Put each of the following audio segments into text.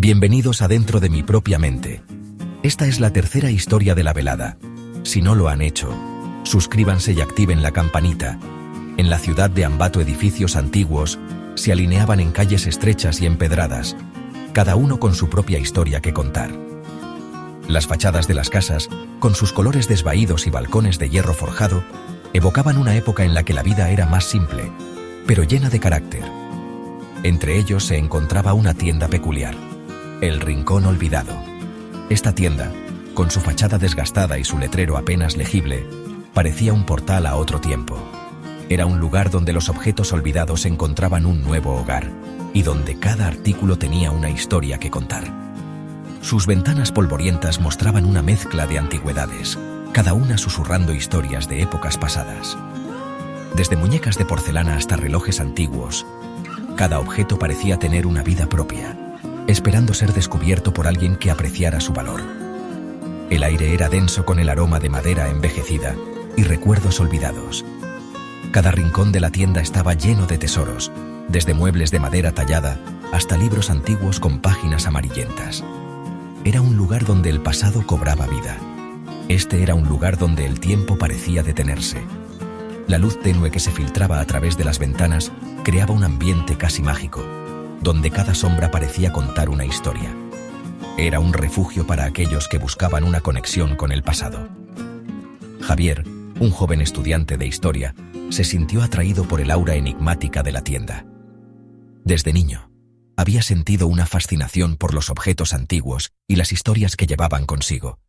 Bienvenidos a Dentro de mi propia mente. Esta es la tercera historia de la velada. Si no lo han hecho, suscríbanse y activen la campanita. En la ciudad de Ambato, edificios antiguos se alineaban en calles estrechas y empedradas, cada uno con su propia historia que contar. Las fachadas de las casas, con sus colores desvaídos y balcones de hierro forjado, evocaban una época en la que la vida era más simple, pero llena de carácter. Entre ellos se encontraba una tienda peculiar, el Rincón Olvidado. Esta tienda, con su fachada desgastada y su letrero apenas legible, parecía un portal a otro tiempo. Era un lugar donde los objetos olvidados encontraban un nuevo hogar y donde cada artículo tenía una historia que contar. Sus ventanas polvorientas mostraban una mezcla de antigüedades, cada una susurrando historias de épocas pasadas. Desde muñecas de porcelana hasta relojes antiguos, cada objeto parecía tener una vida propia, esperando ser descubierto por alguien que apreciara su valor. El aire era denso con el aroma de madera envejecida y recuerdos olvidados. Cada rincón de la tienda estaba lleno de tesoros, desde muebles de madera tallada hasta libros antiguos con páginas amarillentas. Era un lugar donde el pasado cobraba vida. Este era un lugar donde el tiempo parecía detenerse. La luz tenue que se filtraba a través de las ventanas creaba un ambiente casi mágico, donde cada sombra parecía contar una historia. Era un refugio para aquellos que buscaban una conexión con el pasado. Javier, un joven estudiante de historia, se sintió atraído por el aura enigmática de la tienda. Desde niño, había sentido una fascinación por los objetos antiguos y las historias que llevaban consigo.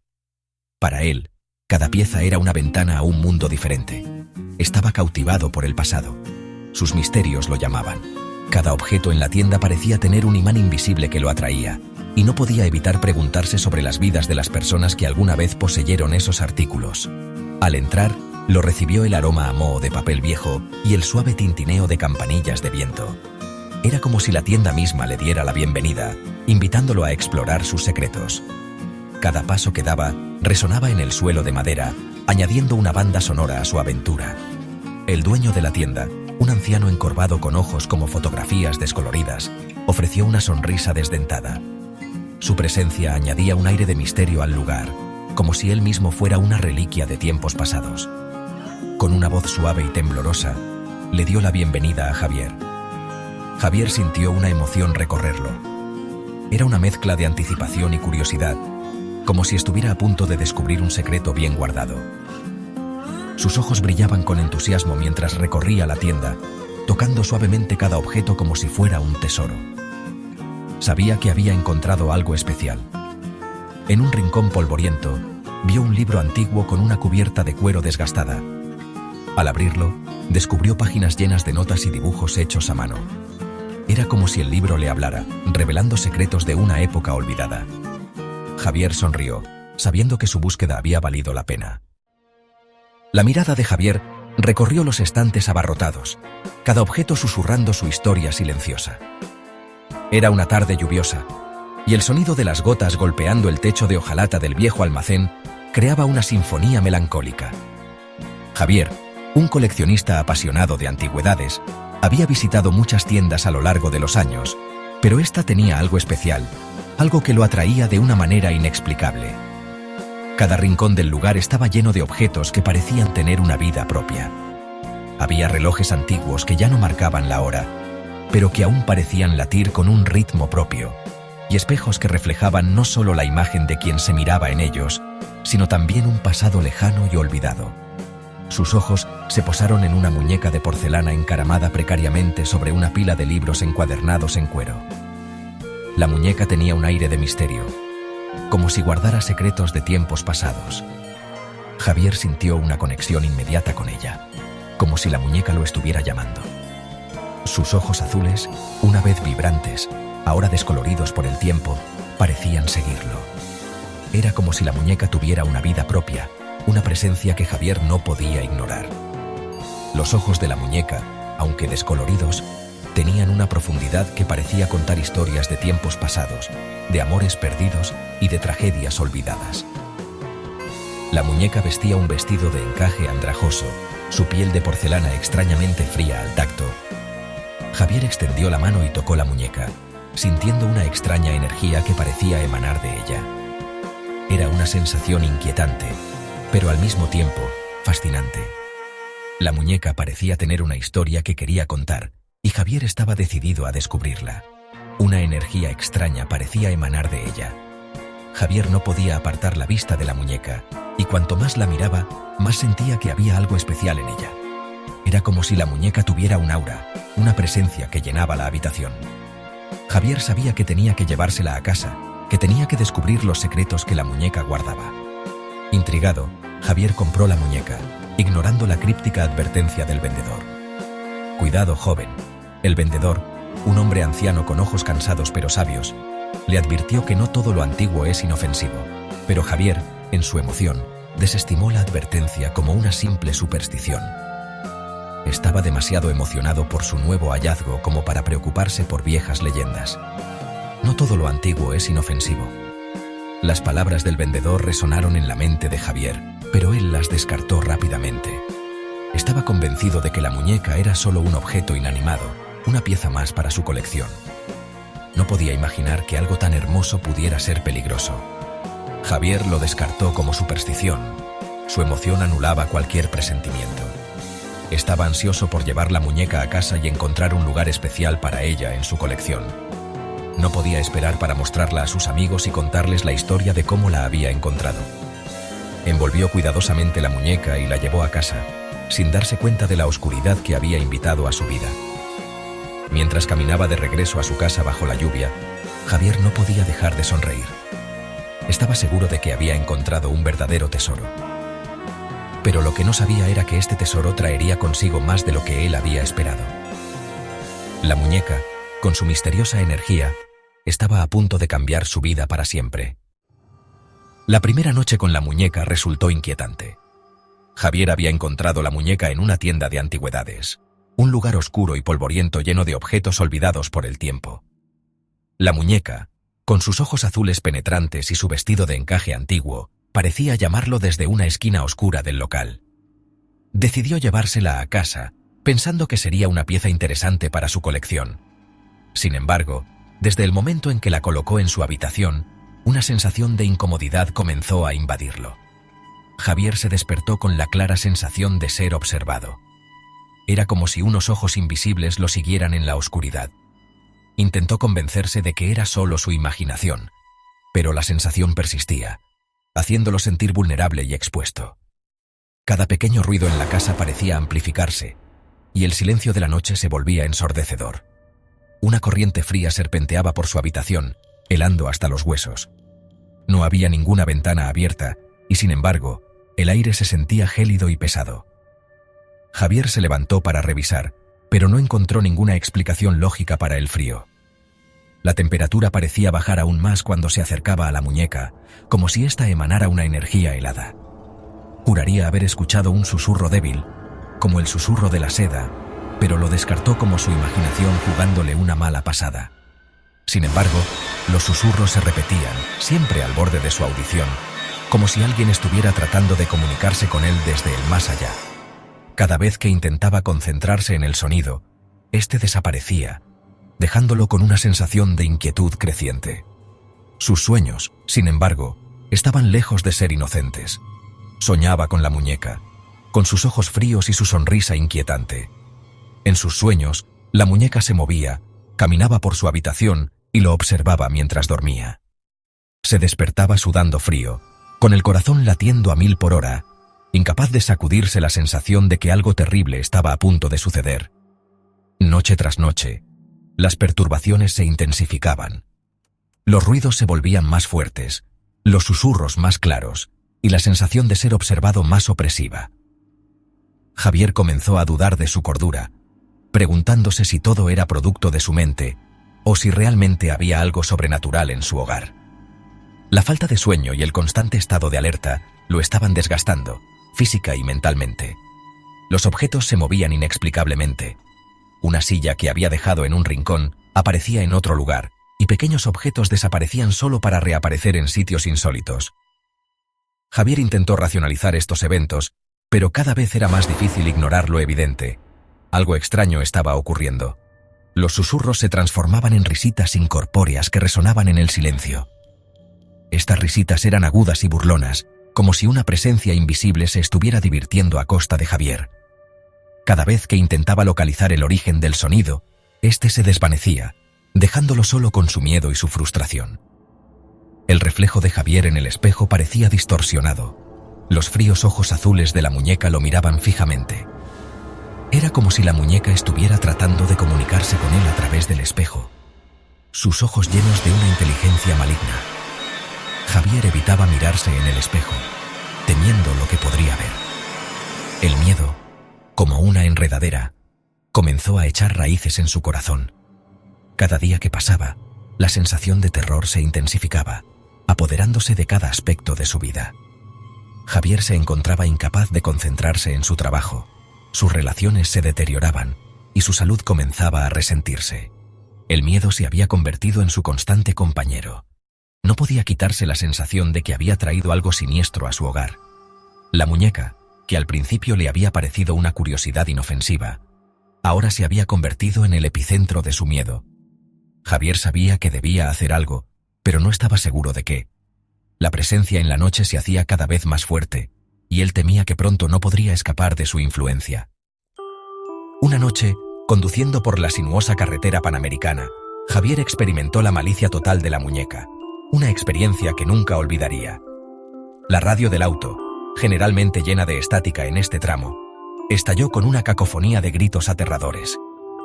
Para él, cada pieza era una ventana a un mundo diferente. Estaba cautivado por el pasado. Sus misterios lo llamaban. Cada objeto en la tienda parecía tener un imán invisible que lo atraía, y no podía evitar preguntarse sobre las vidas de las personas que alguna vez poseyeron esos artículos. Al entrar, lo recibió el aroma a moho de papel viejo y el suave tintineo de campanillas de viento. Era como si la tienda misma le diera la bienvenida, invitándolo a explorar sus secretos. Cada paso que daba resonaba en el suelo de madera, añadiendo una banda sonora a su aventura. El dueño de la tienda, un anciano encorvado con ojos como fotografías descoloridas, ofreció una sonrisa desdentada. Su presencia añadía un aire de misterio al lugar, como si él mismo fuera una reliquia de tiempos pasados. Con una voz suave y temblorosa, le dio la bienvenida a Javier. Javier sintió una emoción recorrerlo. Era una mezcla de anticipación y curiosidad, como si estuviera a punto de descubrir un secreto bien guardado. Sus ojos brillaban con entusiasmo mientras recorría la tienda, tocando suavemente cada objeto como si fuera un tesoro. Sabía que había encontrado algo especial. En un rincón polvoriento, vio un libro antiguo con una cubierta de cuero desgastada. Al abrirlo, descubrió páginas llenas de notas y dibujos hechos a mano. Era como si el libro le hablara, revelando secretos de una época olvidada. Javier sonrió, sabiendo que su búsqueda había valido la pena. La mirada de Javier recorrió los estantes abarrotados, cada objeto susurrando su historia silenciosa. Era una tarde lluviosa, y el sonido de las gotas golpeando el techo de hojalata del viejo almacén creaba una sinfonía melancólica. Javier, un coleccionista apasionado de antigüedades, había visitado muchas tiendas a lo largo de los años, pero esta tenía algo especial, algo que lo atraía de una manera inexplicable. Cada rincón del lugar estaba lleno de objetos que parecían tener una vida propia. Había relojes antiguos que ya no marcaban la hora, pero que aún parecían latir con un ritmo propio, y espejos que reflejaban no solo la imagen de quien se miraba en ellos, sino también un pasado lejano y olvidado. Sus ojos se posaron en una muñeca de porcelana encaramada precariamente sobre una pila de libros encuadernados en cuero. La muñeca tenía un aire de misterio, como si guardara secretos de tiempos pasados. Javier sintió una conexión inmediata con ella, como si la muñeca lo estuviera llamando. Sus ojos azules, una vez vibrantes, ahora descoloridos por el tiempo, parecían seguirlo. Era como si la muñeca tuviera una vida propia, una presencia que Javier no podía ignorar. Los ojos de la muñeca, aunque descoloridos, tenían una profundidad que parecía contar historias de tiempos pasados, de amores perdidos y de tragedias olvidadas. La muñeca vestía un vestido de encaje andrajoso, su piel de porcelana extrañamente fría al tacto. Javier extendió la mano y tocó la muñeca, sintiendo una extraña energía que parecía emanar de ella. Era una sensación inquietante, pero al mismo tiempo fascinante. La muñeca parecía tener una historia que quería contar, y Javier estaba decidido a descubrirla. Una energía extraña parecía emanar de ella. Javier no podía apartar la vista de la muñeca, y cuanto más la miraba, más sentía que había algo especial en ella. Era como si la muñeca tuviera un aura, una presencia que llenaba la habitación. Javier sabía que tenía que llevársela a casa, que tenía que descubrir los secretos que la muñeca guardaba. Intrigado, Javier compró la muñeca, ignorando la críptica advertencia del vendedor. «Cuidado, joven». El vendedor, un hombre anciano con ojos cansados pero sabios, le advirtió que no todo lo antiguo es inofensivo, pero Javier, en su emoción, desestimó la advertencia como una simple superstición. Estaba demasiado emocionado por su nuevo hallazgo como para preocuparse por viejas leyendas. No todo lo antiguo es inofensivo. Las palabras del vendedor resonaron en la mente de Javier, pero él las descartó rápidamente. Estaba convencido de que la muñeca era solo un objeto inanimado, una pieza más para su colección. No podía imaginar que algo tan hermoso pudiera ser peligroso. Javier lo descartó como superstición. Su emoción anulaba cualquier presentimiento. Estaba ansioso por llevar la muñeca a casa y encontrar un lugar especial para ella en su colección. No podía esperar para mostrarla a sus amigos y contarles la historia de cómo la había encontrado. Envolvió cuidadosamente la muñeca y la llevó a casa, sin darse cuenta de la oscuridad que había invitado a su vida. Mientras caminaba de regreso a su casa bajo la lluvia, Javier no podía dejar de sonreír. Estaba seguro de que había encontrado un verdadero tesoro. Pero lo que no sabía era que este tesoro traería consigo más de lo que él había esperado. La muñeca, con su misteriosa energía, estaba a punto de cambiar su vida para siempre. La primera noche con la muñeca resultó inquietante. Javier había encontrado la muñeca en una tienda de antigüedades, un lugar oscuro y polvoriento lleno de objetos olvidados por el tiempo. La muñeca, con sus ojos azules penetrantes y su vestido de encaje antiguo, parecía llamarlo desde una esquina oscura del local. Decidió llevársela a casa, pensando que sería una pieza interesante para su colección. Sin embargo, desde el momento en que la colocó en su habitación, una sensación de incomodidad comenzó a invadirlo. Javier se despertó con la clara sensación de ser observado. Era como si unos ojos invisibles lo siguieran en la oscuridad. Intentó convencerse de que era solo su imaginación, pero la sensación persistía, haciéndolo sentir vulnerable y expuesto. Cada pequeño ruido en la casa parecía amplificarse, y el silencio de la noche se volvía ensordecedor. Una corriente fría serpenteaba por su habitación, helando hasta los huesos. No había ninguna ventana abierta, y sin embargo, el aire se sentía gélido y pesado. Javier se levantó para revisar, pero no encontró ninguna explicación lógica para el frío. La temperatura parecía bajar aún más cuando se acercaba a la muñeca, como si ésta emanara una energía helada. Juraría haber escuchado un susurro débil, como el susurro de la seda, pero lo descartó como su imaginación jugándole una mala pasada. Sin embargo, los susurros se repetían, siempre al borde de su audición, como si alguien estuviera tratando de comunicarse con él desde el más allá. Cada vez que intentaba concentrarse en el sonido, este desaparecía, dejándolo con una sensación de inquietud creciente. Sus sueños, sin embargo, estaban lejos de ser inocentes. Soñaba con la muñeca, con sus ojos fríos y su sonrisa inquietante. En sus sueños, la muñeca se movía, caminaba por su habitación y lo observaba mientras dormía. Se despertaba sudando frío, con el corazón latiendo a 1000 por hora, incapaz de sacudirse la sensación de que algo terrible estaba a punto de suceder. Noche tras noche, las perturbaciones se intensificaban. Los ruidos se volvían más fuertes, los susurros más claros y la sensación de ser observado más opresiva. Javier comenzó a dudar de su cordura, preguntándose si todo era producto de su mente o si realmente había algo sobrenatural en su hogar. La falta de sueño y el constante estado de alerta lo estaban desgastando, física y mentalmente. Los objetos se movían inexplicablemente. Una silla que había dejado en un rincón aparecía en otro lugar, y pequeños objetos desaparecían solo para reaparecer en sitios insólitos. Javier intentó racionalizar estos eventos, pero cada vez era más difícil ignorar lo evidente. Algo extraño estaba ocurriendo. Los susurros se transformaban en risitas incorpóreas que resonaban en el silencio. Estas risitas eran agudas y burlonas, como si una presencia invisible se estuviera divirtiendo a costa de Javier. Cada vez que intentaba localizar el origen del sonido, este se desvanecía, dejándolo solo con su miedo y su frustración. El reflejo de Javier en el espejo parecía distorsionado. Los fríos ojos azules de la muñeca lo miraban fijamente. Era como si la muñeca estuviera tratando de comunicarse con él a través del espejo, sus ojos llenos de una inteligencia maligna. Javier evitaba mirarse en el espejo, temiendo lo que podría ver. El miedo, como una enredadera, comenzó a echar raíces en su corazón. Cada día que pasaba, la sensación de terror se intensificaba, apoderándose de cada aspecto de su vida. Javier se encontraba incapaz de concentrarse en su trabajo, sus relaciones se deterioraban y su salud comenzaba a resentirse. El miedo se había convertido en su constante compañero. No podía quitarse la sensación de que había traído algo siniestro a su hogar. La muñeca, que al principio le había parecido una curiosidad inofensiva, ahora se había convertido en el epicentro de su miedo. Javier sabía que debía hacer algo, pero no estaba seguro de qué. La presencia en la noche se hacía cada vez más fuerte, y él temía que pronto no podría escapar de su influencia. Una noche, conduciendo por la sinuosa carretera panamericana, Javier experimentó la malicia total de la muñeca, una experiencia que nunca olvidaría. La radio del auto, generalmente llena de estática en este tramo, estalló con una cacofonía de gritos aterradores.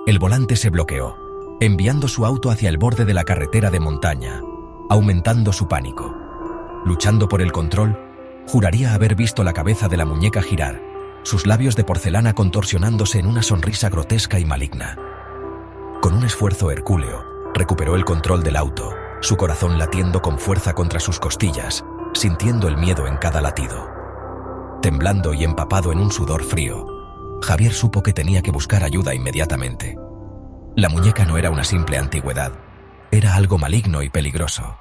El volante se bloqueó, enviando su auto hacia el borde de la carretera de montaña, aumentando su pánico. Luchando por el control, juraría haber visto la cabeza de la muñeca girar, sus labios de porcelana contorsionándose en una sonrisa grotesca y maligna. Con un esfuerzo hercúleo, recuperó el control del auto, su corazón latiendo con fuerza contra sus costillas, sintiendo el miedo en cada latido. Temblando y empapado en un sudor frío, Javier supo que tenía que buscar ayuda inmediatamente. La muñeca no era una simple antigüedad, era algo maligno y peligroso.